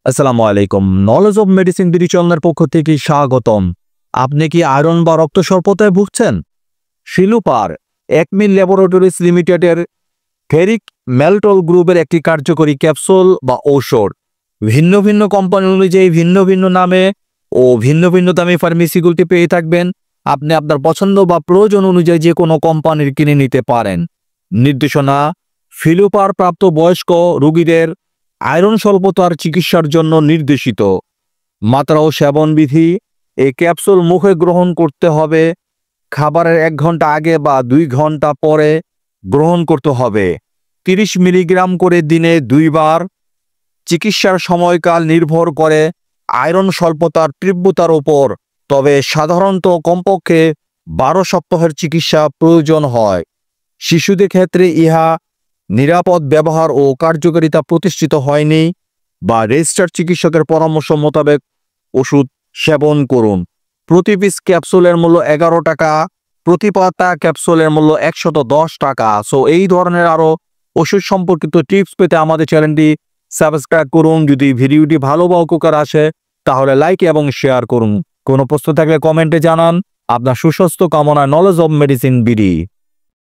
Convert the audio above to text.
আসসালামু আলাইকুম। Knowledge of medicine BD চ্যানেলের পক্ষ থেকে স্বাগতম। আপনি কি আয়রন বা রক্ত স্বল্পতায় ভুগছেন? শিলুপার একমিল ল্যাবরেটরিজ লিমিটেডের ফেরিক ম্যালটল গ্রুপের একটি কার্যকরী ক্যাপসুল বা ঔষধ ভিন্ন ভিন্ন কোম্পানি অনুযায়ী ভিন্ন ভিন্ন নামে ও ভিন্ন ভিন্ন দামে ফার্মেসিগুলোতে পেয়ে থাকবেন। আপনি আপনার পছন্দ বা প্রয়োজন অনুযায়ী যে কোনো কোম্পানির কিনে নিতে পারেন। নির্দেশনা: ফিলুপার প্রাপ্ত বয়স্ক রোগীদের আয়রন স্বল্পতার চিকিৎসার জন্য নির্দেশিত। মাত্রা ও সেবনবিধি: এই ক্যাপসুল মুখে গ্রহণ করতে হবে। খাবারের 1 ঘন্টা আগে বা 2 ঘন্টা পরে গ্রহণ করতে হবে। 30 মিলিগ্রাম করে দিনে 2 বার। চিকিৎসার সময়কাল নির্ভর করে আয়রন স্বল্পতার তীব্রতার উপর, তবে সাধারণত কমপক্ষে 12 সপ্তাহের চিকিৎসা প্রয়োজন হয়। শিশুদের ক্ষেত্রে ইহা নিরাপদ ব্যবহার ও কার্যকারিতা প্রতিষ্ঠিত হয়নি বা রেজিস্টার্ড চিকিৎসকের পরামর্শ মোতাবেক ওষুধ সেবন করুন। প্রতি পিস ক্যাপসুলের মূল্য 11 টাকা, প্রতি পাতা ক্যাপসুলের মূল্য 110 টাকা। সো এই ধরনের আরও ওষুধ সম্পর্কিত টিপস পেতে আমাদের চ্যানেলটি সাবস্ক্রাইব করুন। যদি ভিডিওটি ভালো বা উপকার আসে তাহলে লাইক এবং শেয়ার করুন। কোনো প্রশ্ন থাকলে কমেন্টে জানান। আপনার সুস্বাস্থ্য কামনায় নলেজ অব মেডিসিন বিডি।